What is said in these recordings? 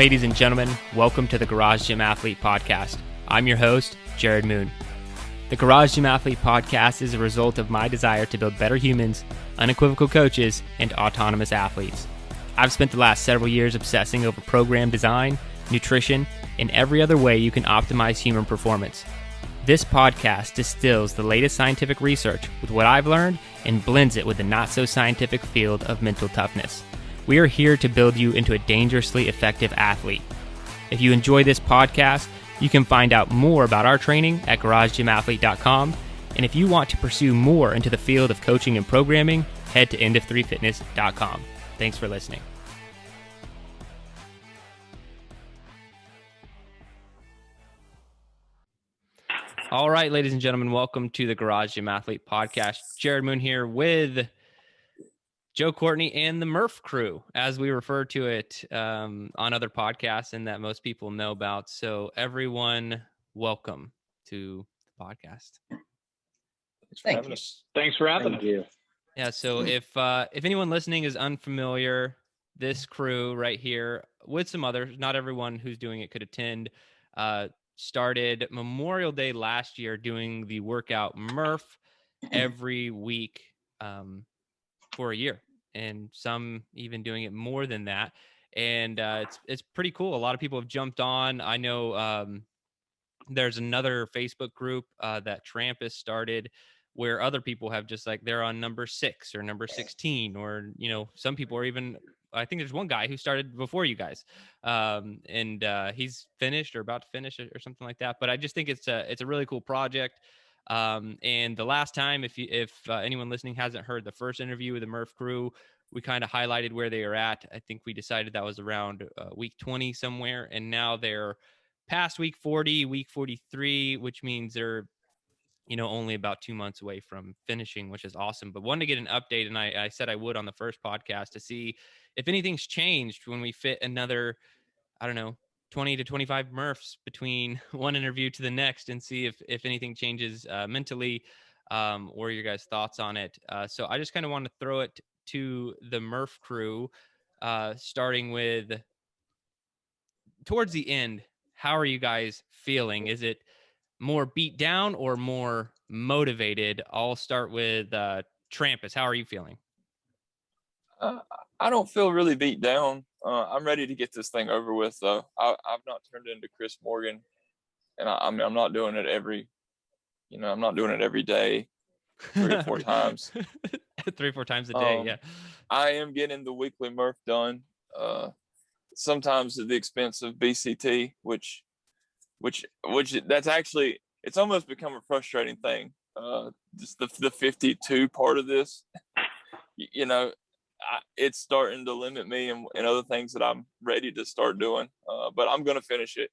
Ladies and gentlemen, welcome to the Garage Gym Athlete Podcast. I'm your host, Jerred Moon. The Garage Gym Athlete Podcast is a result of my desire to build better humans, unequivocal coaches, and autonomous athletes. I've spent the last several years obsessing over program design, nutrition, and every other way you can optimize human performance. This podcast distills the latest scientific research with what I've learned and blends it with the not-so-scientific field of mental toughness. We are here to build you into a dangerously effective athlete. If you enjoy this podcast, you can find out more about our training at garagegymathlete.com. And if you want to pursue more into the field of coaching and programming, head to endof3fitness.com. Thanks for listening. All right, ladies and gentlemen, welcome to the Garage Gym Athlete Podcast. Jerred Moon here with Joe Courtney and the Murph crew, as we refer to it on other podcasts and that most people know about. So everyone, welcome to the podcast. Thank you. Thanks for having us. Yeah. So if anyone listening is unfamiliar, this crew right here with some others, not everyone who's doing it could attend, started Memorial Day last year doing the workout Murph every week for a year, and some even doing it more than that. And it's pretty cool. A lot of people have jumped on. I know there's another Facebook group that Tramp has started where other people have just like, they're on number 6 or number 16, or, you know, some people are even, I think there's one guy who started before you guys, and he's finished or about to finish or something like that. But I just think it's a really cool project. And the last time, if anyone listening hasn't heard the first interview with the Murph crew, we kind of highlighted where they are at. I think we decided that was around week 20 somewhere, and now they're past week 40, week 43, which means they're, you know, only about 2 months away from finishing, which is awesome. But wanted to get an update, and I said I would on the first podcast to see if anything's changed when we fit another, I don't know, 20 to 25 Murphs between one interview to the next, and see if anything changes mentally, or your guys' thoughts on it. So I just kind of want to throw it to the Murph crew, starting with towards the end. How are you guys feeling? Is it more beat down or more motivated? I'll start with Trampus. How are you feeling? I don't feel really beat down. I'm ready to get this thing over with, though. I've not turned into Chris Morgan, and I'm not doing it every day, 3 or 4 times. 3 or 4 times a day, yeah. I am getting the weekly Murph done, sometimes at the expense of BCT, which that's actually, it's almost become a frustrating thing. Just the 52 part of this, you know, it's starting to limit me and other things that I'm ready to start doing. But I'm going to finish it.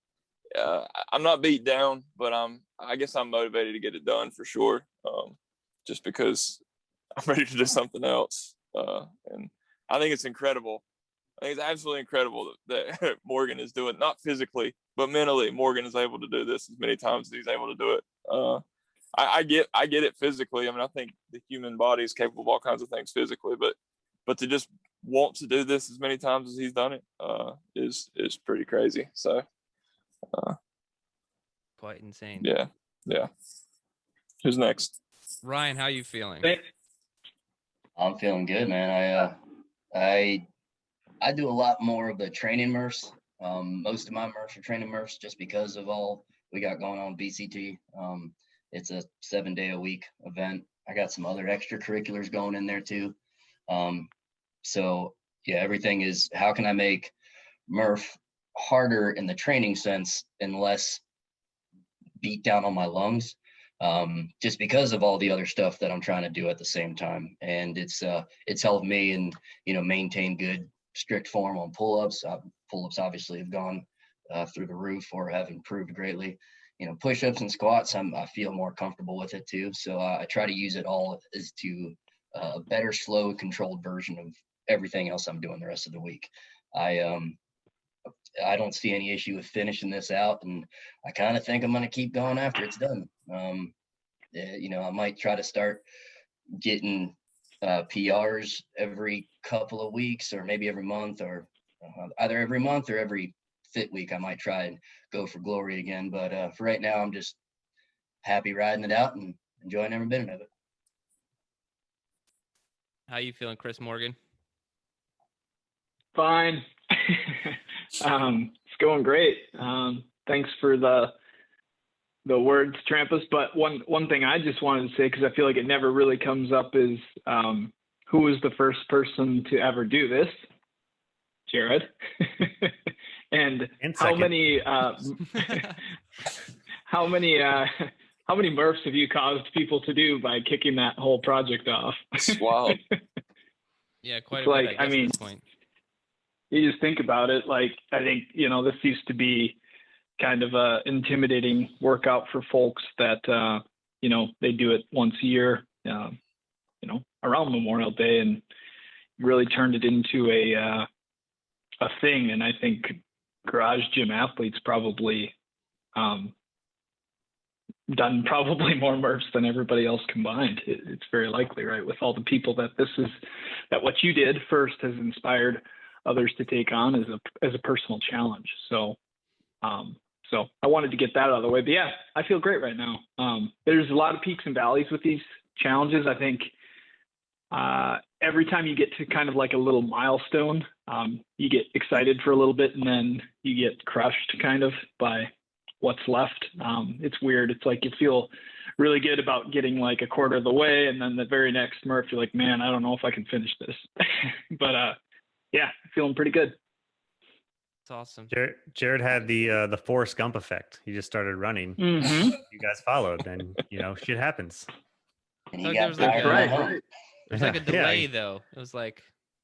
I'm not beat down, but I guess I'm motivated to get it done for sure. Just because I'm ready to do something else. And I think it's incredible. I think it's absolutely incredible that Morgan is doing, not physically, but mentally. Morgan is able to do this as many times as he's able to do it. I get it physically. I mean, I think the human body is capable of all kinds of things physically, but to just want to do this as many times as he's done it is pretty crazy. So quite insane. Yeah. Who's next? Ryan, how are you feeling? I'm feeling good, man. I do a lot more of the training Murphs. Most of my Murphs are training Murphs just because of all we got going on BCT. It's a 7-day-a-week event. I got some other extracurriculars going in there too. So yeah, everything is, how can I make Murph harder in the training sense and less beat down on my lungs? Just because of all the other stuff that I'm trying to do at the same time. And it's helped me and, you know, maintain good strict form on pull-ups. Pull-ups obviously have gone through the roof or have improved greatly. You know, push-ups and squats, I feel more comfortable with it too. So I try to use it all as to a better, slow, controlled version of everything else I'm doing the rest of the week. I don't see any issue with finishing this out, and I kind of think I'm going to keep going after it's done. You know, I might try to start getting PRs every couple of weeks, or maybe every month, or either every month or every fit week, I might try and go for glory again. But for right now, I'm just happy riding it out and enjoying every minute of it. How you feeling, Chris Morgan? Fine. It's going great. Thanks for the words, Trampus. But one thing I just wanted to say, because I feel like it never really comes up, is who was the first person to ever do this? Jerred. and how many how many Murphs have you caused people to do by kicking that whole project off? It's wild. Yeah, quite It's a like, bit, I guess, mean, at this point. You just think about it. Like, I think, this used to be kind of a intimidating workout for folks that, they do it once a year, around Memorial Day, and really turned it into a thing. And I think garage gym athletes probably done probably more Murphs than everybody else combined. It's very likely, right? With all the people that what you did first has inspired others to take on as a personal challenge. So I wanted to get that out of the way. But yeah, I feel great right now. There's a lot of peaks and valleys with these challenges. I think every time you get to kind of like a little milestone, you get excited for a little bit, and then you get crushed kind of by what's left. It's weird. It's like you feel really good about getting like a quarter of the way, and then the very next Murph, you're like, man, I don't know if I can finish this. But yeah, feeling pretty good. It's awesome. Jerred had the Forrest Gump effect. He just started running. Mm-hmm. You guys followed, and shit happens. And Like, he there got was like tired a- of home. There's like a Yeah. delay though. It was like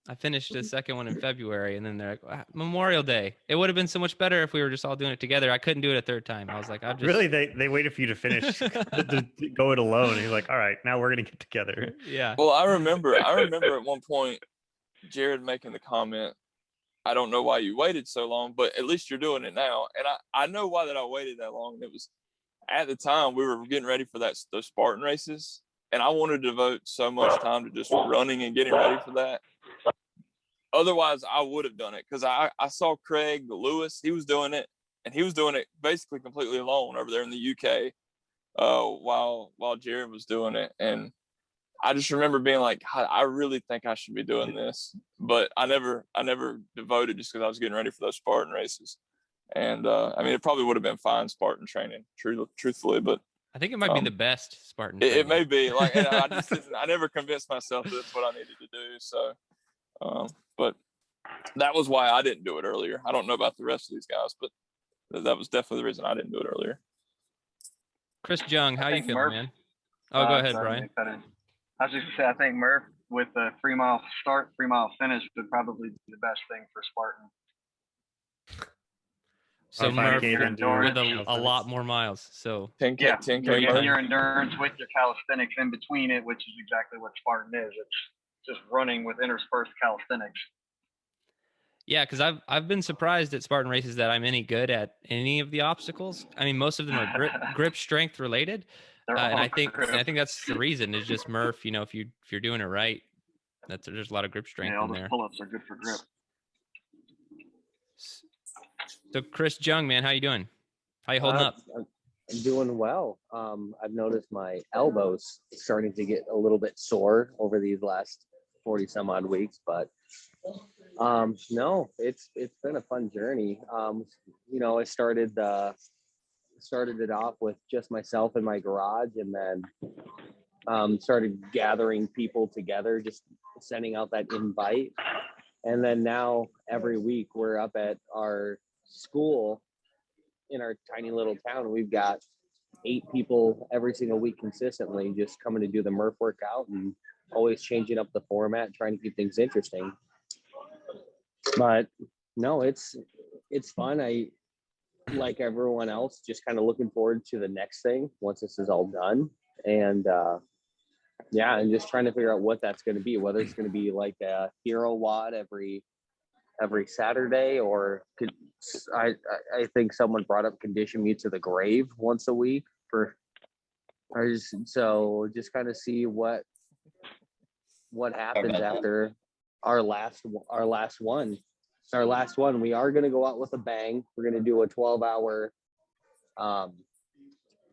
I finished the second one in February, and then they're like, Memorial Day. It would have been so much better if we were just all doing it together. I couldn't do it a third time. I was like, I'm just Really, they waited for you to finish to go it alone. And you're like, all right, now we're gonna get together. Yeah. Well, I remember at one point Jerred making the comment, I don't know why you waited so long, but at least you're doing it now. And I know why that I waited that long. It was at the time we were getting ready for those Spartan races, and I wanted to devote so much time to just running and getting ready for that. Otherwise, I would have done it, because I saw Craig Lewis. He was doing it, and he was doing it basically completely alone over there in the UK, while Jerred was doing it. And I just remember being like, I really think I should be doing this, but I never devoted, just because I was getting ready for those Spartan races. And I mean, it probably would have been fine Spartan training, truthfully, but I think it might be the best Spartan. it may be. Like, and I never convinced myself that that's what I needed to do. So, but that was why I didn't do it earlier. I don't know about the rest of these guys, but that was definitely the reason I didn't do it earlier. Chris Jung, how you feeling, Murph, man? Oh, go ahead, sorry, Brian. I was just gonna say, I think Murph with a 3 mile start, 3 mile finish would probably be the best thing for Spartan. So Murph with a lot more. more miles. So 10K, Yeah, 10K you're getting Murph. your endurance with your calisthenics in between it, which is exactly what Spartan is. It's just running with interspersed calisthenics. yeah, because I've been surprised at Spartan races that I'm any good at any of the obstacles. I mean, most of them are grip strength related, They're and all I think grip. that's the reason is just Murph. If you're doing it right, there's a lot of grip strength all in those there. pull-ups are good for grip. So Chris Jung, man, how you doing? How you holding up? I'm doing well. I've noticed my elbows starting to get a little bit sore over these last 40 some odd weeks, but no, it's been a fun journey. I started it off with just myself in my garage, and then started gathering people together, just sending out that invite. And then now every week we're up at our school in our tiny little town. We've got 8 people every single week consistently just coming to do the Murph workout, and always changing up the format, trying to keep things interesting. But no, it's fun. I, like everyone else, just kind of looking forward to the next thing once this is all done. And and just trying to figure out what that's going to be, whether it's going to be like a hero WOD every Saturday, or I think someone brought up condition me to the grave once a week just kind of see what happens after our last one. it's our last one. We are going to go out with a bang. We're going to do a 12-hour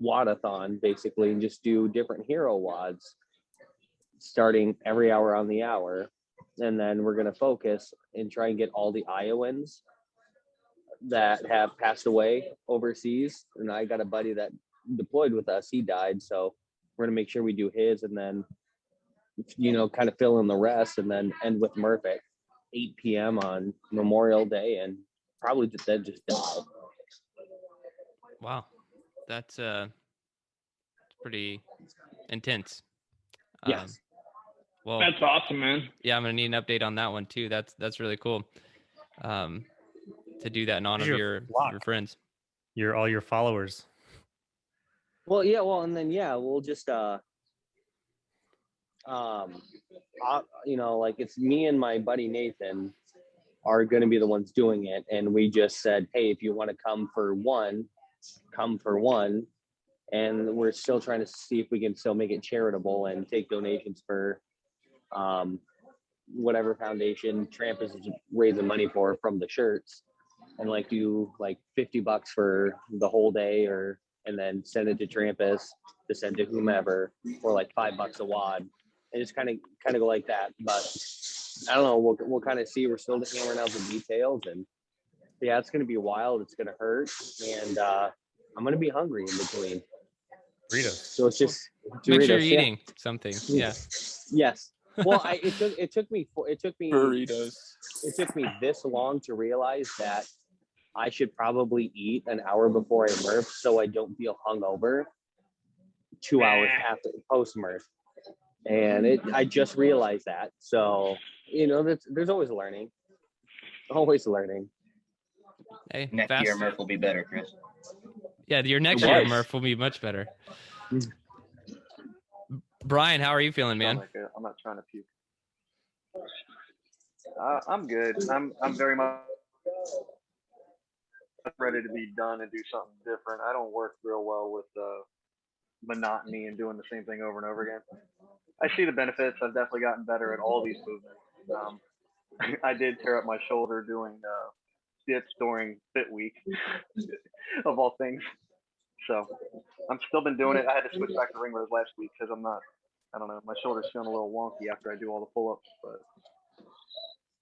wadathon, basically, and just do different hero wads, starting every hour on the hour. And then we're going to focus and try and get all the Iowans that have passed away overseas. And I got a buddy that deployed with us. He died. So we're going to make sure we do his, and then, kind of fill in the rest, and then end with Murph at 8 p.m. on Memorial Day, and probably just die. Wow. That's pretty intense. Yes. Well, That's awesome, man. yeah, I'm gonna need an update on that one too. That's really cool. To do that in honor of your friends. All your followers. Well, yeah. Well, and then we'll just like it's me and my buddy Nathan are going to be the ones doing it, and we just said, hey, if you want to come for one, and we're still trying to see if we can still make it charitable and take donations for whatever foundation Tramp is raising money for from the shirts, and like do like $50 for the whole day, and then send it to Trampus to send to whomever, or like $5 a wad, and just kind of go like that. But I don't know, we'll kind of see. We're still hammering out the details, and yeah, it's gonna be wild. It's gonna hurt, and I'm gonna be hungry in between. Burritos. So it's just Make sure Doritos, you're eating something. Yeah. Yes. Well, it took me Burritos. it took me this long to realize that I should probably eat an hour before I Murph, so I don't feel hungover 2 hours after post Murph. And I just realized that. So, there's always learning. Always learning. Hey, Next year, Murph will be better, Chris. Yeah, your next Yes. year, Murph, will be much better. Brian, how are you feeling, man? I'm not trying to puke. I'm good. I'm very much ready to be done and do something different. I don't work real well with monotony and doing the same thing over and over again. I see the benefits. I've definitely gotten better at all these movements. I did tear up my shoulder doing dips during fit week, of all things. So I'm still been doing it. I had to switch back to ring rows last week because I don't know, my shoulder's feeling a little wonky after I do all the pull-ups, but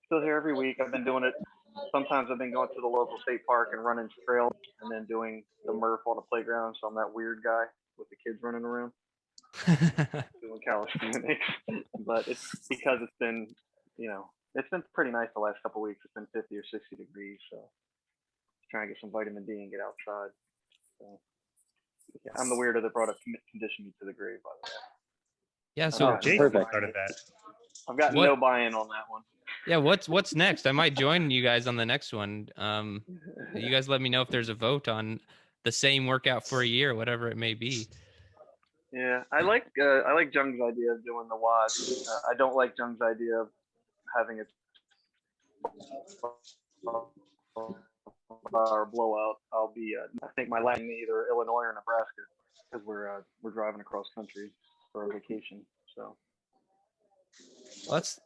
still here every week. I've been doing it. Sometimes I've been going to the local state park and running trails, and then doing the Murph on the playground. So I'm that weird guy with the kids running around doing calisthenics. But it's because it's been, it's been pretty nice the last couple of weeks. It's been 50 or 60 degrees, so trying to get some vitamin D and get outside. So, yeah, I'm the weirdo that brought up condition me to the grave, by the way. Yeah, so Jason Perfect. started that. I've got no buy-in on that one. yeah, what's next? I might join you guys on the next one. You guys let me know if there's a vote on the same workout for a year, whatever it may be. Yeah, I like Jung's idea of doing the WOD. I don't like Jung's idea of having a or blowout. I'll be I think my landing either Illinois or Nebraska because we're driving across country for a vacation. So That's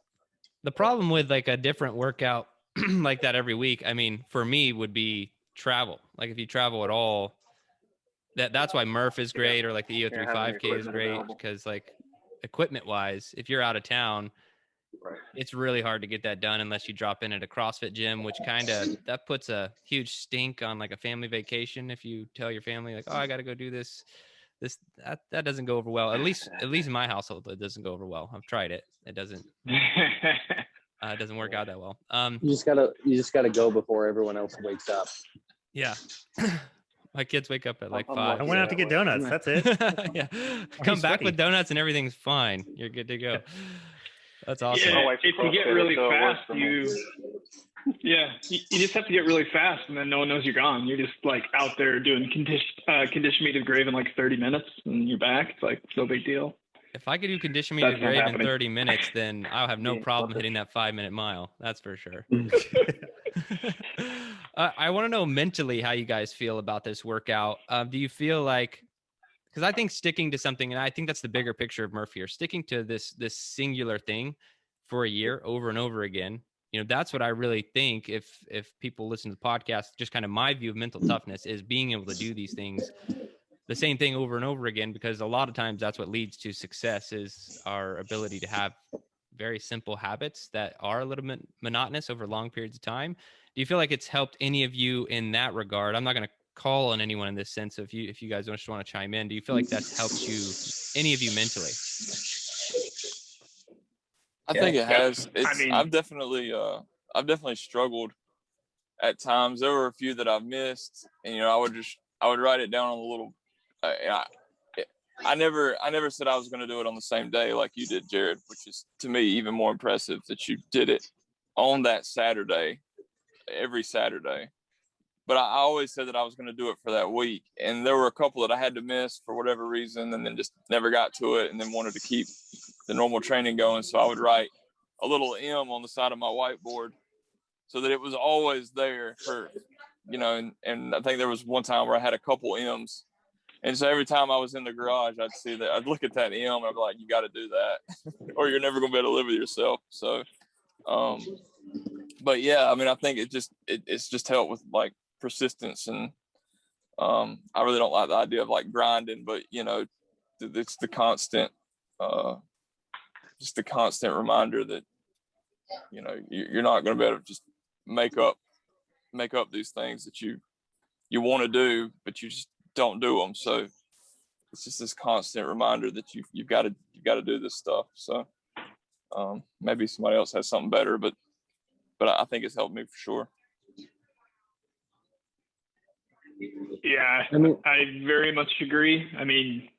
the problem with like a different workout like that every week. I mean, for me would be travel. Like if you travel at all, that's why Murph is great, or like the EO3 5K is great because like equipment wise, if you're out of town, it's really hard to get that done unless you drop in at a CrossFit gym, which that puts a huge stink on like a family vacation. If you tell your family like, oh, I got to go do this, that doesn't go over well. At least in my household, it doesn't go over well. I've tried it. It doesn't work out that well. You just gotta go before everyone else wakes up. Yeah. My kids wake up at like 5. I went out to get donuts. That's it. Yeah. Come back with donuts and everything's fine. You're good to go. That's awesome. Yeah, if you get really fast, you just have to get really fast, and then no one knows you're gone. You're just like out there doing condition me to the grave in like 30 minutes, and you're back. It's like no big deal. If I could do condition me to the grave in 30 minutes, then I'll have no problem hitting that 5-minute mile. That's for sure. I want to know mentally how you guys feel about this workout. Do you feel like, because I think sticking to something, and I think that's the bigger picture of Murph here, sticking to this singular thing for a year over and over again, that's what I really think. If people listen to the podcast, just kind of my view of mental toughness is being able to do these things, the same thing over and over again, because a lot of times that's what leads to success, is our ability to have very simple habits that are a little bit monotonous over long periods of time. Do you feel like it's helped any of you in that regard? I'm not going to call on anyone in this sense. So if you guys just want to chime in, do you feel like that's helped you, any of you, mentally? I Yeah. think it has. I mean, I've definitely struggled at times. There were a few that I've missed, and I would write it down on a little. I never said I was going to do it on the same day like you did, Jerred, which is to me even more impressive that you did it on that Saturday, every Saturday. But I always said that I was going to do it for that week, and there were a couple that I had to miss for whatever reason, and then just never got to it, and then wanted to keep the normal training going. So I would write a little M on the side of my whiteboard so that it was always there for, and I think there was one time where I had a couple M's. And so every time I was in the garage, I'd see that, I'd look at that M, and I'd be like, you got to do that or you're never going to be able to live with yourself. So, but yeah, I mean, I think it's just helped with like persistence. And I really don't like the idea of like grinding, but it's the constant, just the constant reminder that, you're not going to be able to just make up these things that you want to do, but you just don't do them. So it's just this constant reminder that you've got to do this stuff. So maybe somebody else has something better, but I think it's helped me for sure. Yeah, I mean, I very much agree. I mean,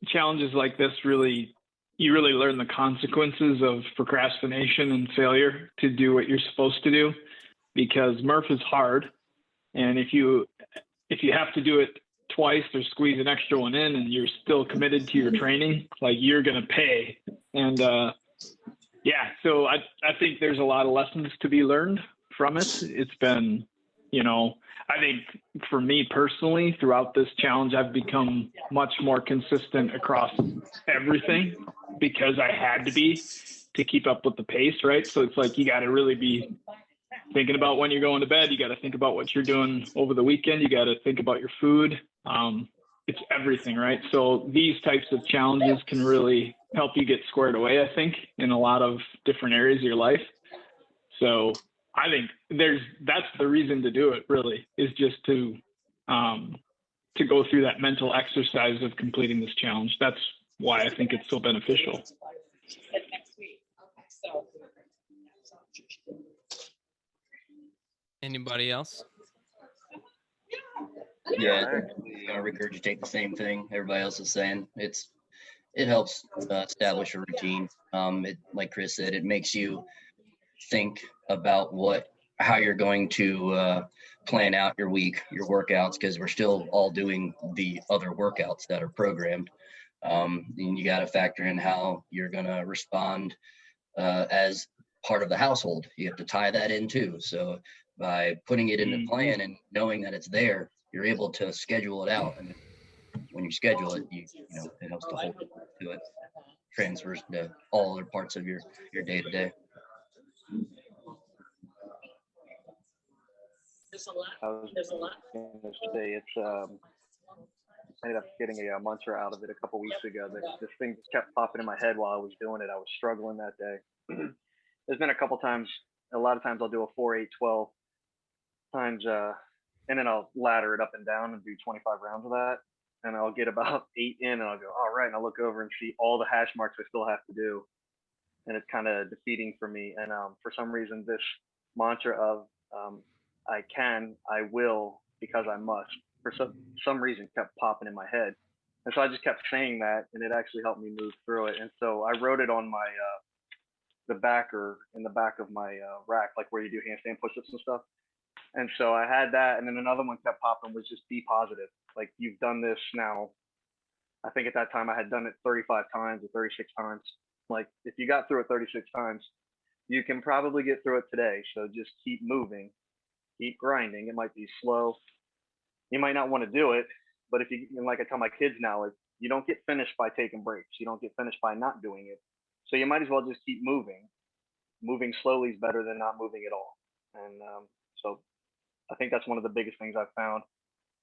challenges like this you really learn the consequences of procrastination and failure to do what you're supposed to do, because Murph is hard. And if you have to do it twice or squeeze an extra one in and you're still committed to your training, like, you're going to pay. And so I think there's a lot of lessons to be learned from it. It's been, I think for me personally, throughout this challenge, I've become much more consistent across everything because I had to be, to keep up with the pace, right? So it's like, you got to really be thinking about when you're going to bed. You got to think about what you're doing over the weekend. You got to think about your food. It's everything, right? So these types of challenges can really help you get squared away, I think, in a lot of different areas of your life. So I think that's the reason to do it, really, is just to go through that mental exercise of completing this challenge. That's why I think it's so beneficial. Anybody else? Yeah, I regurgitate the same thing everybody else is saying. It helps establish a routine. Like Chris said, it makes you think about how you're going to plan out your week, your workouts, because we're still all doing the other workouts that are programmed. And you got to factor in how you're going to respond as part of the household. You have to tie that in too. So by putting it in the plan and knowing that it's there, you're able to schedule it out. And when you schedule it, it helps to hold to it, transfers to all other parts of your day to day. I was going to say I ended up getting a mantra out of it a couple weeks ago. This thing just kept popping in my head while I was doing it. I was struggling that day. There's been a lot of times I'll do a 4, 8, 12 times, and then I'll ladder it up and down and do 25 rounds of that. And I'll get about 8 in and I'll go, all right. And I'll look over and see all the hash marks I still have to do. And it's kind of defeating for me. And for some reason, this mantra of I can, I will, because I must, for some reason kept popping in my head. And so I just kept saying that, and it actually helped me move through it. And so I wrote it on my in the back of my rack, like where you do handstand push-ups and stuff. And so I had that, and then another one kept popping, was just be positive. Like, you've done this now. I think at that time I had done it 35 times or 36 times. Like, if you got through it 36 times, you can probably get through it today. So just keep moving, keep grinding. It might be slow. You might not want to do it, but if you, and like I tell my kids now, is you don't get finished by taking breaks. You don't get finished by not doing it. So you might as well just keep moving. moving slowly is better than not moving at all. And so I think that's one of the biggest things I've found.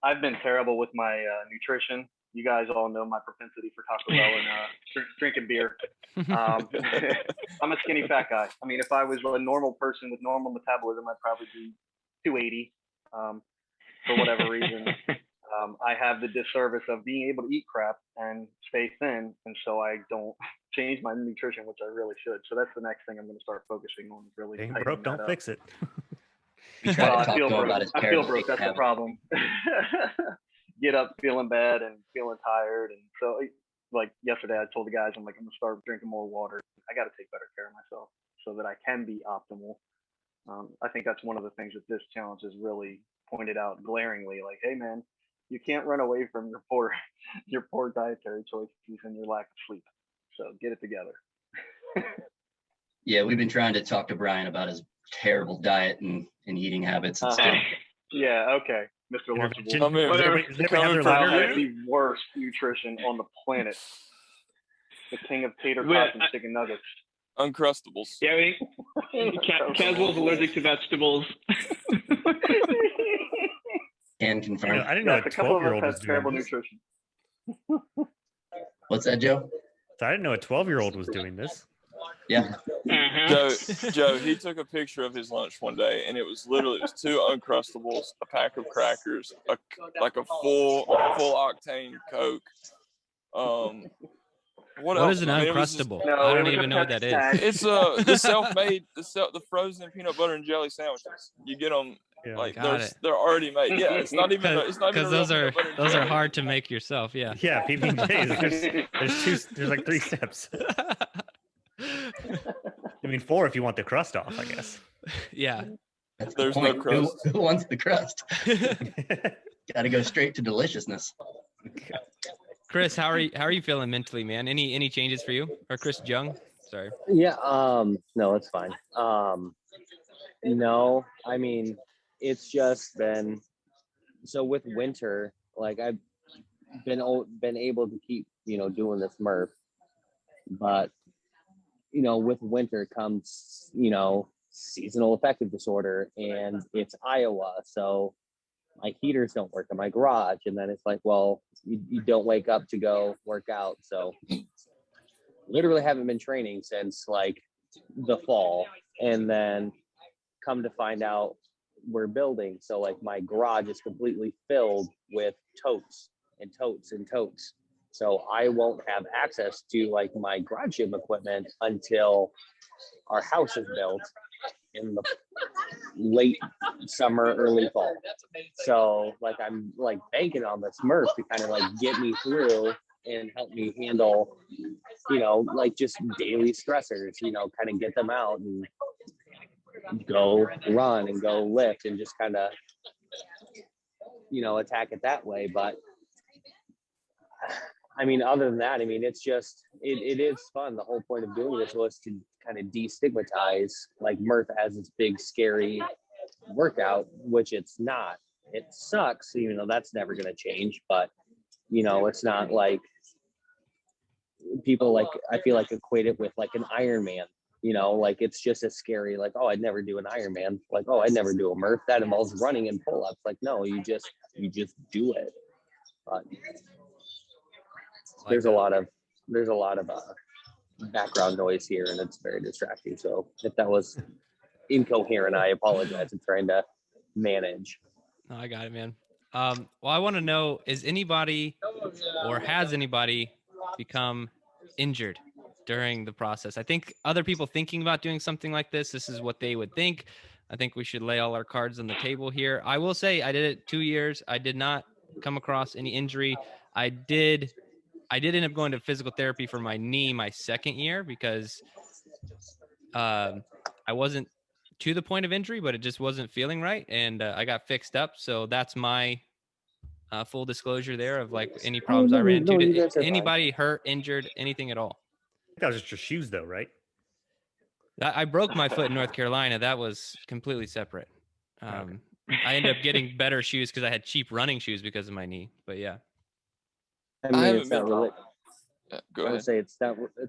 I've been terrible with my nutrition. You guys all know my propensity for Taco Bell and drinking beer. I'm a skinny fat guy. I mean, if I was a normal person with normal metabolism, I'd probably be 280 for whatever reason. I have the disservice of being able to eat crap and stay thin, and so I don't change my nutrition, which I really should. So that's the next thing I'm going to start focusing on. Really, Ain't broke, don't fix it. Well, I feel broke. That's the problem. Get up feeling bad and feeling tired, and so like yesterday, I told the guys, I'm like, I'm gonna start drinking more water. I got to take better care of myself so that I can be optimal. I think that's one of the things that this challenge has really pointed out glaringly. Like, hey man, you can't run away from your poor dietary choices and your lack of sleep. So get it together. Yeah, we've been trying to talk to Brian about his terrible diet and eating habits and stuff. Yeah, okay, Mr. Lunchable. Does anybody have their Kyle liver has the worst nutrition on the planet. The king of tater tots and chicken nuggets. Uncrustables. Yeah, Caswell's allergic to vegetables. Can confirm. I didn't know a 12-year-old was doing terrible this. nutrition. What's that, Joe? So I didn't know a 12-year-old was doing this. Yeah. Joe, he took a picture of his lunch one day, and it was 2 Uncrustables, a pack of crackers, like a full octane Coke. What is an Uncrustable? I don't even know what that is. It's the self-made, the frozen peanut butter and jelly sandwiches. You get them like they're already made. Yeah, it's not even because those are hard to make yourself. Yeah. Yeah, PB&Js. There's like 3 steps. I mean, 4 if you want the crust off, I guess. Yeah. That's There's the no point. crust. Who wants the crust? Got to go straight to deliciousness. Chris, how are you feeling mentally, man? Any changes for you? Or Chris Jung? Sorry. Yeah, no, it's fine. No, I mean, it's just been so with winter, like I've been able to keep, doing this Murph, but with winter comes, seasonal affective disorder, and it's Iowa, so my heaters don't work in my garage, and then it's like, well, you don't wake up to go work out, so literally haven't been training since like the fall, and then come to find out we're building, so like my garage is completely filled with totes and totes and totes, so I won't have access to like my garage gym equipment until our house is built in the late summer, early fall. So like I'm like banking on this Murph to kind of like get me through and help me handle, like just daily stressors, kind of get them out and go run and go lift and just kind of, attack it that way. But I mean, other than that, I mean, it's just, it is fun. The whole point of doing this was to kind of destigmatize like Murph as this big, scary workout, which it's not. It sucks, that's never going to change, but, it's not like people like, I feel like equate it with like an Ironman, like it's just as scary, like, oh, I'd never do an Ironman. Like, oh, I'd never do a Murph. That involves running and pull-ups. Like, no, you just do it. But there's a lot of background noise here, and it's very distracting. So if that was incoherent, I apologize. I'm trying to manage. No, I got it, man. Well, I want to know, is anybody or has anybody become injured during the process? I think other people thinking about doing something like this is what they would think. I think we should lay all our cards on the table here. I will say I did it 2 years. I did not come across any injury. I did end up going to physical therapy for my knee my second year because I wasn't to the point of injury, but it just wasn't feeling right. And I got fixed up. So that's my full disclosure there of like any problems I ran into. Did anybody hurt, injured, anything at all? That was just your shoes though, right? I broke my foot in North Carolina. That was completely separate. I ended up getting better shoes because I had cheap running shoes because of my knee. But yeah. I haven't been. Go I would ahead. say it's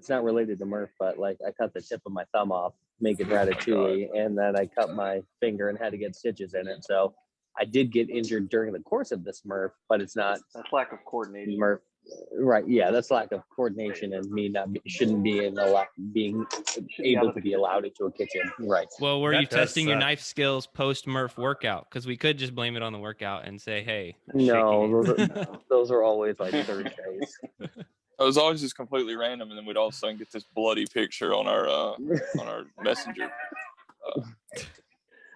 not related to Murph, but like I cut the tip of my thumb off making ratatouille, and then I cut my finger and had to get stitches in it. So I did get injured during the course of this Murph, but it's not That's lack of coordination. Murph. Right? Yeah, that's lack of coordination and me shouldn't be being able to be allowed into a kitchen. Right. Well, were That you does testing your suck. knife skills post Murph workout? Because we could just blame it on the workout and say, hey, No, shaky. those are always like Thursdays. It was always just completely random, and then we'd all of a sudden get this bloody picture on our messenger.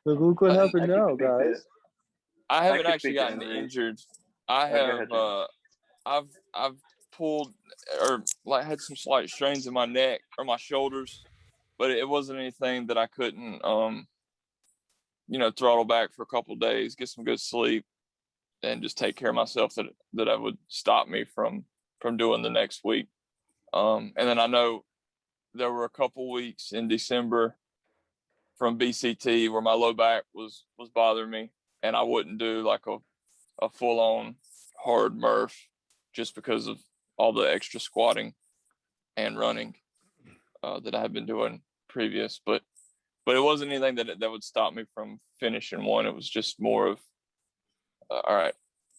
Look what I happened now, guys. I haven't could actually speak to gotten injuries. injured. I go have ahead, Jim. I've pulled or like had some slight strains in my neck or my shoulders, but it wasn't anything that I couldn't throttle back for a couple of days, get some good sleep, and just take care of myself that I would stop me from doing the next week. And then I know there were a couple weeks in December from BCT where my low back was bothering me, and I wouldn't do like a full on hard Murph just because of all the extra squatting and running that I had been doing previous. But it wasn't anything that would stop me from finishing one. It was just more of all right,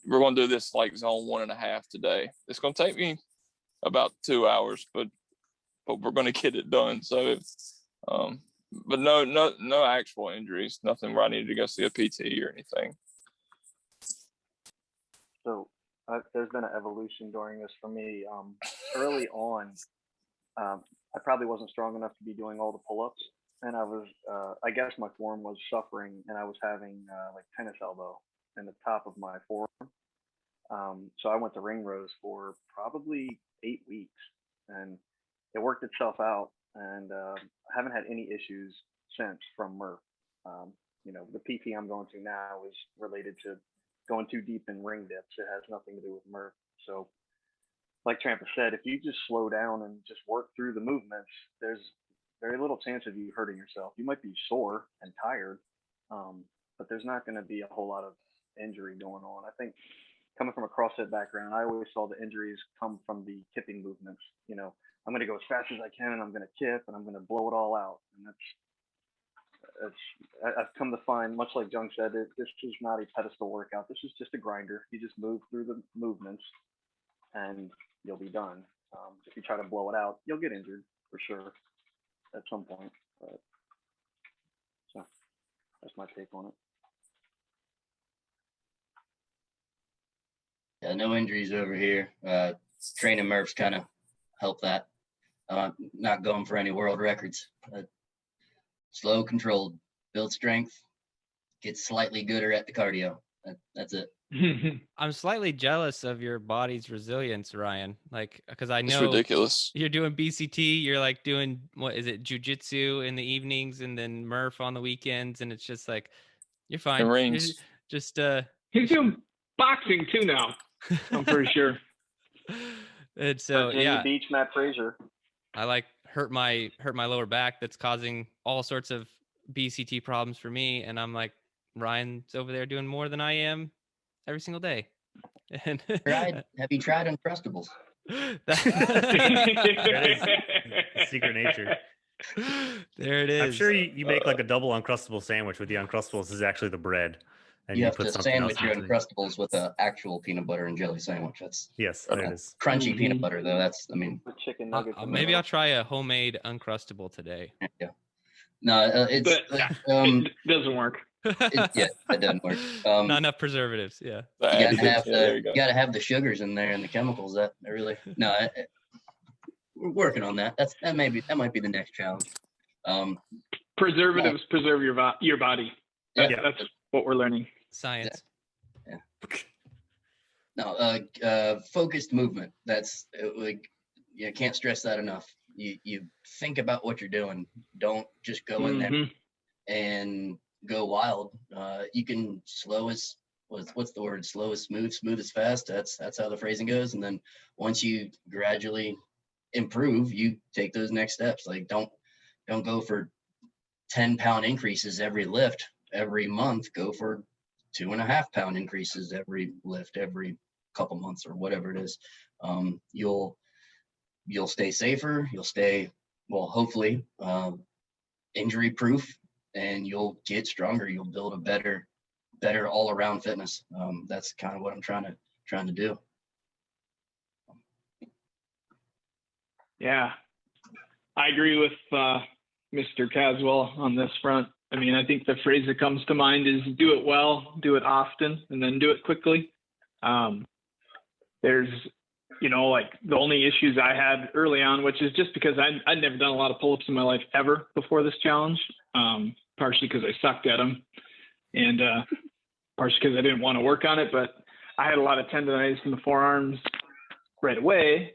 we're going to do this like zone 1.5 today. It's going to take me about 2 hours, but we're going to get it done. So, but no actual injuries, nothing where I needed to go see a PT or anything. So there's been an evolution during this for me. Early on, I probably wasn't strong enough to be doing all the pull-ups, and I guess my form was suffering, and I was having like tennis elbow in the top of my forearm. So I went to ring rows for probably 8 weeks, and it worked itself out, and I haven't had any issues since from Murph. The PT I'm going to now is related to going too deep in ring dips. It has nothing to do with Murph. So, like Trampa said, if you just slow down and just work through the movements, there's very little chance of you hurting yourself. You might be sore and tired, but there's not going to be a whole lot of injury going on. I think coming from a CrossFit background, I always saw the injuries come from the kipping movements. I'm going to go as fast as I can, and I'm going to kip, and I'm going to blow it all out. And I've come to find, much like Jung said, this is not a pedestal workout. This is just a grinder. You just move through the movements, and you'll be done. If you try to blow it out, you'll get injured for sure at some point. But so that's my take on it. Yeah, no injuries over here. Training Murph's kind of helped that. Not going for any world records. Slow, controlled, build strength, get slightly gooder at the cardio. That's it. I'm slightly jealous of your body's resilience, Ryan. Like, because I It's know ridiculous. you're doing BCT, you're like doing, what is it, jujitsu in the evenings and then Murph on the weekends. And it's just like, you're fine. And rings. Just, He's doing boxing too now, I'm pretty sure. and so, Virginia yeah, Beach, Matt Frazier. I like hurt my lower back. That's causing all sorts of BCT problems for me. And I'm like, Ryan's over there doing more than I am every single day. And Have you tried Uncrustables? Secret nature. There it is. I'm sure you make like a double Uncrustable sandwich with the Uncrustables is actually the bread. And You have put to something else sandwich your in it. Uncrustables with an actual peanut butter and jelly sandwich. That's Yes, there it is. crunchy peanut butter, though. With chicken nuggets. in the Maybe I'll middle. try a homemade Uncrustable today. yeah. No, it's It doesn't work. yeah, that doesn't work. Not enough preservatives. Yeah. You gotta have the sugars in there and the chemicals. That really we're working on that. That might be the next challenge. Preservatives preserve your body. That's what we're learning. Science. Yeah. No, focused movement. That's like can't stress that enough. You think about what you're doing. Don't just go in there and go wild. You can slow as smooth as fast. That's how the phrasing goes. And then once you gradually improve, you take those next steps. Like don't go for 10-pound increases every lift every month. Go for 2.5-pound increases every lift every couple months or whatever it is. You'll you'll stay safer, you'll stay, well, hopefully, injury proof, and you'll get stronger. You'll build a better all around fitness. That's kind of what I'm trying to do. Yeah, I agree with Mr. Caswell on this front. I mean, I think the phrase that comes to mind is do it well, do it often, and then do it quickly. There's, like the only issues I had early on, which is just because I'd never done a lot of pull-ups in my life ever before this challenge, partially because I sucked at them, and partially because I didn't want to work on it, but I had a lot of tendonitis in the forearms right away.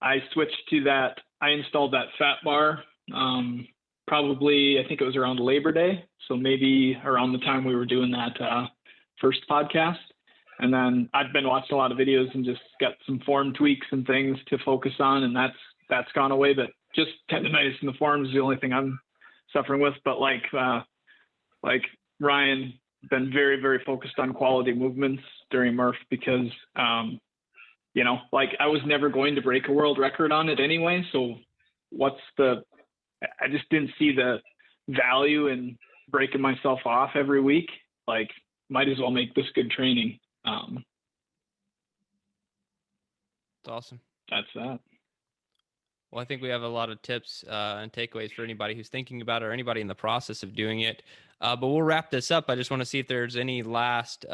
I switched to that. I installed that fat bar probably, I think it was around Labor Day. So maybe around the time we were doing that first podcast. And then I've been watching a lot of videos and just got some form tweaks and things to focus on. And that's gone away. But just tendonitis in the forearms is the only thing I'm suffering with. But like Ryan, been very, very focused on quality movements during Murph because, I was never going to break a world record on it anyway. So I just didn't see the value in breaking myself off every week. Like, might as well make this good training. That's awesome. That's that. Well, I think we have a lot of tips and takeaways for anybody who's thinking about it or anybody in the process of doing it. But we'll wrap this up. I just want to see if there's any last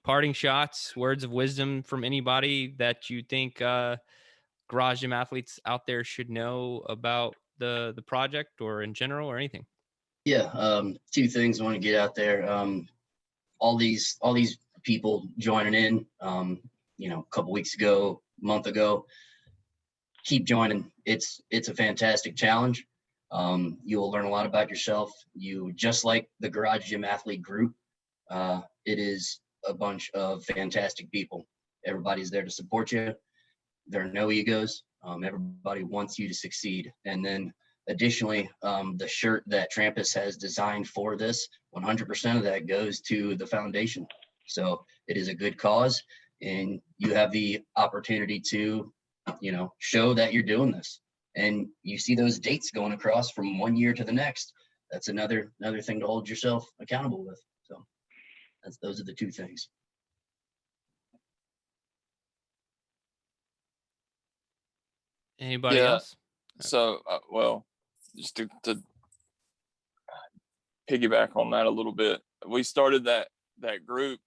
parting shots, words of wisdom from anybody that you think garage gym athletes out there should know about the project or in general or anything. Yeah, two things I want to get out there. All these people joining in, a couple weeks ago, month ago, keep joining. It's a fantastic challenge. You will learn a lot about yourself. You, just like the Garage Gym Athlete group, it is a bunch of fantastic people. Everybody's there to support you. There are no egos. Everybody wants you to succeed. And then additionally, the shirt that Trampus has designed for this, 100% of that goes to the foundation. So it is a good cause, and you have the opportunity to, show that you're doing this. And you see those dates going across from one year to the next. That's another thing to hold yourself accountable with. So those are the two things. Anybody else? So, just to piggyback on that a little bit, we started that group,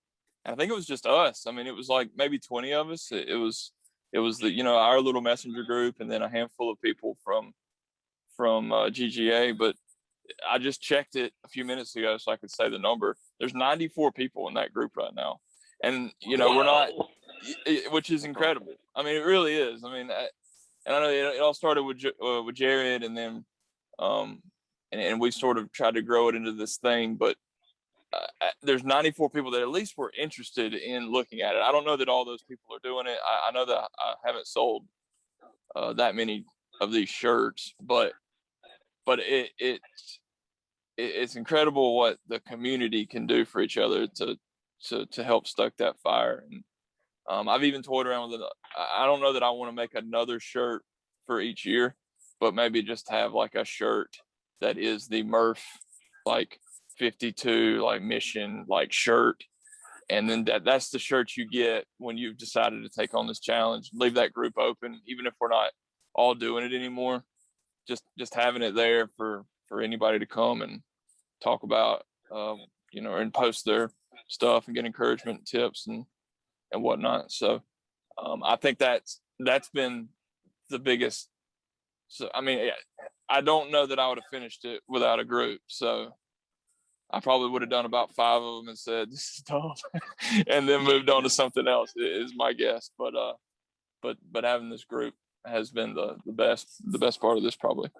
and I think it was just us. I mean, it was like maybe 20 of us. It was the our little messenger group, and then a handful of people from GGA. But I just checked it a few minutes ago so I could say the number. There's 94 people in that group right now, and we're not, which is incredible. I mean, it really is. I mean, and I know it all started with Jerred, and then and we sort of tried to grow it into this thing. But there's 94 people that at least were interested in looking at it. I don't know that all those people are doing it. I know that I haven't sold that many of these shirts, but it's incredible what the community can do for each other to help stoke that fire. And I've even toyed around with it. I don't know that I want to make another shirt for each year, but maybe just have like a shirt that is the Murph like 52 like mission like shirt, and then that's the shirt you get when you've decided to take on this challenge. Leave that group open, even if we're not all doing it anymore. Just having it there for anybody to come and talk about, and post their stuff and get encouragement, tips, and whatnot. So I think that's been the biggest. So I mean, I don't know that I would have finished it without a group. So I probably would have done about 5 of them and said, "This is tough," and then moved on to something else. Is my guess. But having this group has been the best part of this probably.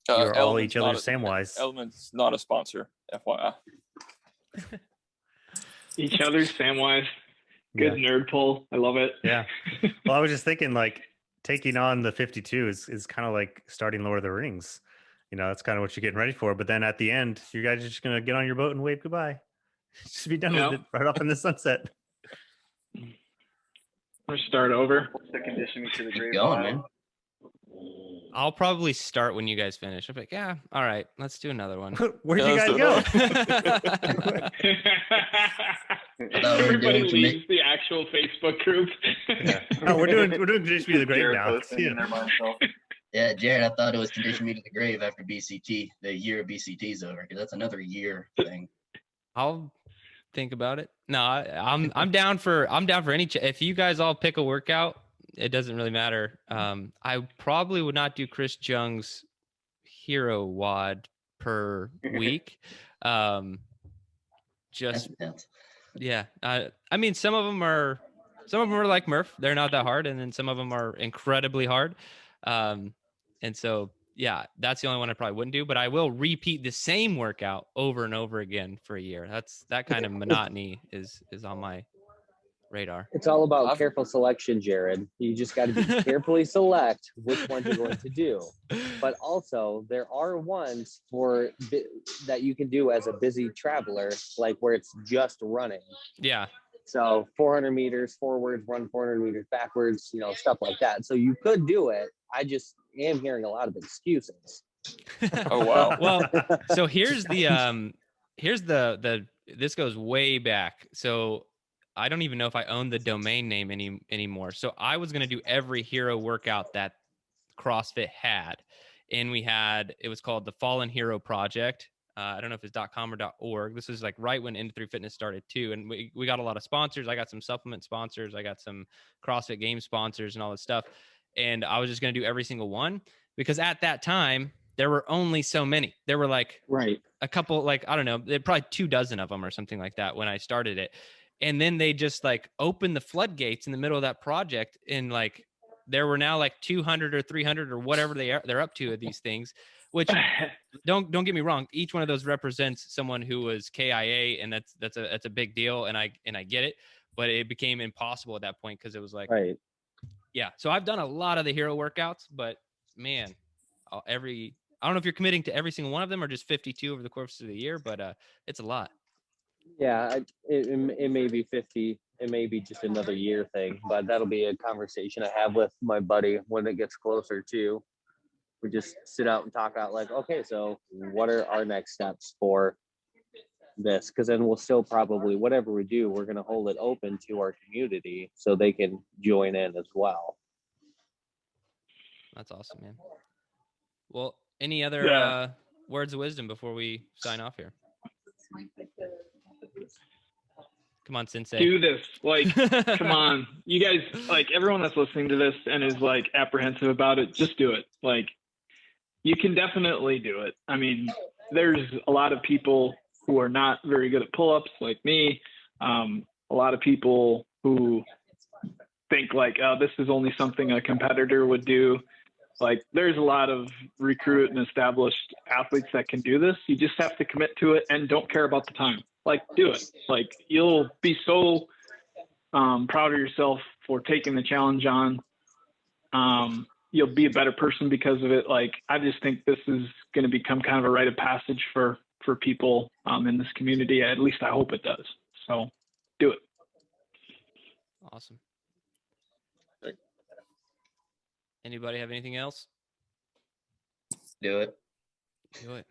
You're all Element's each other's Samwise. Element's not a sponsor, FYI. Each other's Samwise. Good nerd pull. I love it. Yeah. Well, I was just thinking, like, taking on the 52 is kind of like starting Lord of the Rings. That's kind of what you're getting ready for. But then at the end, you guys are just going to get on your boat and wave goodbye. Just be done with it right off in the sunset. start over. To condition me to the Keep grave. going, man. I'll probably start when you guys finish. I'm like, yeah, all right, let's do another one. Where'd you Yeah, guys so- go? thought we were Everybody doing leaves the actual Facebook group. Yeah. No, we're doing Condition Me to the Grave Jerred now. posting in there by himself. Yeah, Jerred, I thought it was condition me to the grave after BCT. The year of BCT is over, because that's another year thing. I'll think about it. No, I'm down for any. If you guys all pick a workout, it doesn't really matter. I probably would not do Chris Jung's hero wad per week. Just That's intense. yeah. I mean, some of them are like Murph. They're not that hard, and then some of them are incredibly hard. And so yeah, that's the only one I probably wouldn't do. But I will repeat the same workout over and over again for a year. That kind of monotony is on my radar. It's all about I've- careful selection, Jerred. You just got to be carefully select which ones you're going to do. But also, there are ones that you can do as a busy traveler, like where it's just running. Yeah. So 400 meters forwards, run 400 meters backwards, stuff like that. So you could do it. I just am hearing a lot of excuses. Oh, wow. Well, so here's the this goes way back. So I don't even know if I own the domain name anymore. So I was going to do every hero workout that CrossFit had. And it was called the Fallen Hero Project. I don't know if it's .com or .org. This is like right when Into 3 Fitness started too. And we got a lot of sponsors. I got some supplement sponsors. I got some CrossFit game sponsors and all this stuff. And I was just going to do every single one because at that time there were only so many. There were like Right. a couple, like, I don't know, there probably 24 of them or something like that when I started it. And then they just like opened the floodgates in the middle of that project. And like, there were now like 200 or 300 or whatever they're up to of these things, which don't get me wrong. Each one of those represents someone who was KIA, and that's a big deal. And I get it, but it became impossible at that point. Cause it was like, Right. yeah. So I've done a lot of the hero workouts, but man, I don't know if you're committing to every single one of them or just 52 over the course of the year, but it's a lot. Yeah, it may be 50. It may be just another year thing, but that'll be a conversation I have with my buddy when it gets closer to. We just sit out and talk out like, okay, so what are our next steps for this? Because then we'll still probably, whatever we do, we're going to hold it open to our community so they can join in as well. That's awesome, man. Well, any other words of wisdom before we sign off here? Come on, Sensei. Do this. Like, come on. You guys, like, everyone that's listening to this and is, like, apprehensive about it, just do it. Like, you can definitely do it. I mean, there's a lot of people who are not very good at pull-ups, like me. A lot of people who think, like, oh, this is only something a competitor would do. Like, there's a lot of recruit and established athletes that can do this. You just have to commit to it and don't care about the time. Like, do it. Like, you'll be so proud of yourself for taking the challenge on. You'll be a better person because of it. Like, I just think this is going to become kind of a rite of passage for people in this community. At least I hope it does. So do it. Awesome. Anybody have anything else? Do it. Do it.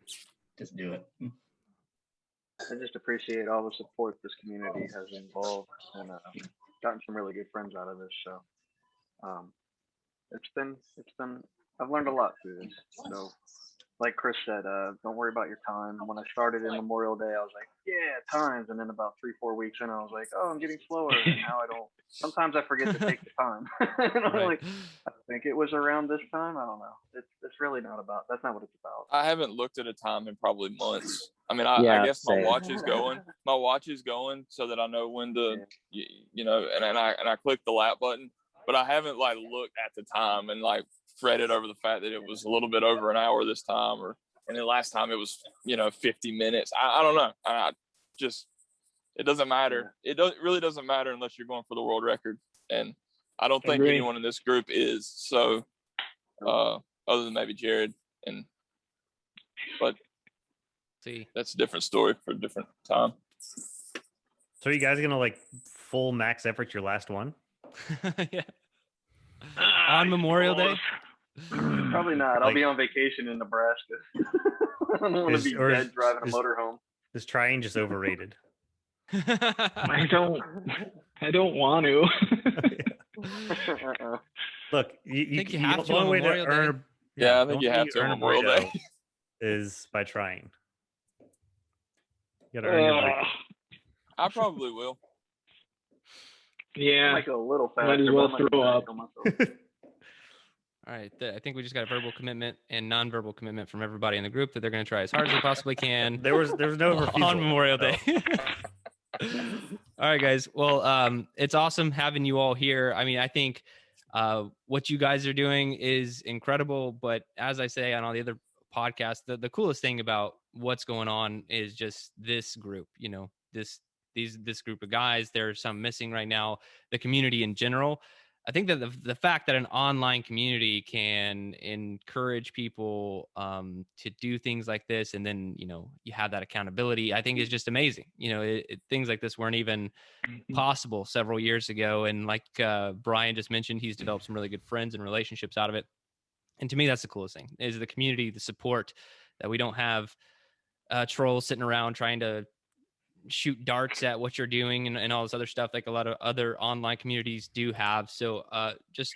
Just do it. I just appreciate all the support this community has involved and gotten some really good friends out of this. So it's been I've learned a lot through this. So like Chris said, don't worry about your time. When I started in Memorial Day, I was like, yeah, times. And then about 3-4 weeks in, I was like, oh, I'm getting slower. And now I don't. Sometimes I forget to take the time. And I'm like, I think it was around this time. I don't know. It's really not about. That's not what it's about. I haven't looked at a time in probably months. I mean, Yeah, I guess my same. watch is going. My watch is going so that I know when to, you know, and I click the lap button. But I haven't like looked at the time and like fretted over the fact that it was a little bit over an hour this time, and then last time it was 50 minutes. I don't know. It doesn't matter. It really doesn't matter unless you're going for the world record, and I don't think Agree. anyone in this group is. So other than maybe Jerred, but See. that's a different story for a different time. So are you guys gonna like full max effort your last one? Yeah. On Memorial Day? Probably not. I'll be on vacation in Nebraska. I don't want to be dead driving a motorhome. Is trying just overrated? I don't want to. Look, you have to the on only way to Memorial Day. earn. Yeah, I the think you only way have to on earn a Memorial Day. burrito is by trying. You gotta earn your burrito. I probably will. I Yeah, might go a little faster. might as but well I'm not gonna throw up. kill myself. All right. I think we just got a verbal commitment and nonverbal commitment from everybody in the group that they're going to try as hard as they possibly can There was no refusal on Memorial so. Day. All right, guys. Well, it's awesome having you all here. I mean, I think what you guys are doing is incredible. But as I say on all the other podcasts, the coolest thing about what's going on is just this group. You know, this group of guys. There's some missing right now. The community in general. I think that the fact that an online community can encourage people to do things like this, and then, you know, you have that accountability, I think is just amazing. You know, things like this weren't even possible several years ago. And like Brian just mentioned, he's developed some really good friends and relationships out of it. And to me, that's the coolest thing, is the community, the support, that we don't have trolls sitting around trying to shoot darts at what you're doing and all this other stuff like a lot of other online communities do have. So just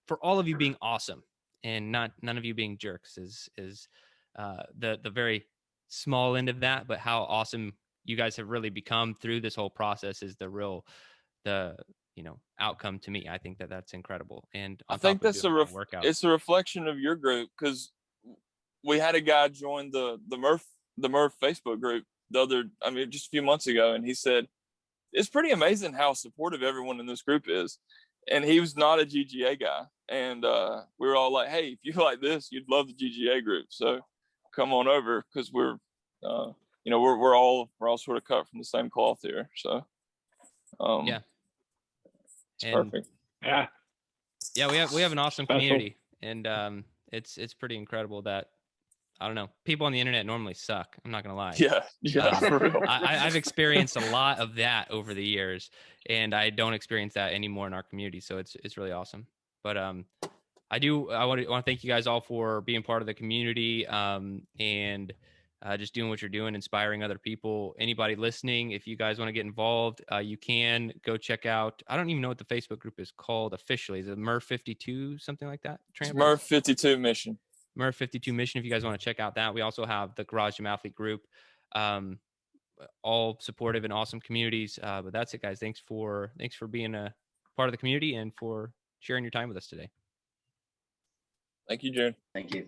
for all of you being awesome and none of you being jerks is the very small end of that, but how awesome you guys have really become through this whole process is the outcome to me. I think that's incredible. And I think that's it's a reflection of your group, because we had a guy join the Murph Facebook group just a few months ago, and he said it's pretty amazing how supportive everyone in this group is. And he was not a GGA guy, and we were all like, hey, if you like this, you'd love the GGA group, so come on over, because we're we're all sort of cut from the same cloth here. So yeah, it's perfect. Yeah, we have an awesome community, and it's pretty incredible that, I don't know, people on the internet normally suck. I'm not going to lie. Yeah. For real. I've experienced a lot of that over the years, and I don't experience that anymore in our community. So it's really awesome. But I want to thank you guys all for being part of the community, and just doing what you're doing, inspiring other people. Anybody listening, if you guys want to get involved, you can go check out, I don't even know what the Facebook group is called officially. Is it Murph 52, something like that? It's Murph 52 Mission. Murph 52 Mission, if you guys want to check out that. We also have the Garage Gym Athlete group, all supportive and awesome communities. But that's it, guys. Thanks for being a part of the community and for sharing your time with us today. Thank you, Jerred. Thank you.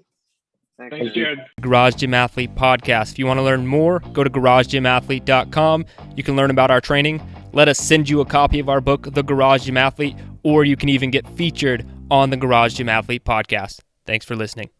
thanks, Jerred. Garage Gym Athlete podcast. If you want to learn more, go to garagegymathlete.com. You can learn about our training. Let us send you a copy of our book, The Garage Gym Athlete, or you can even get featured on the Garage Gym Athlete podcast. Thanks for listening.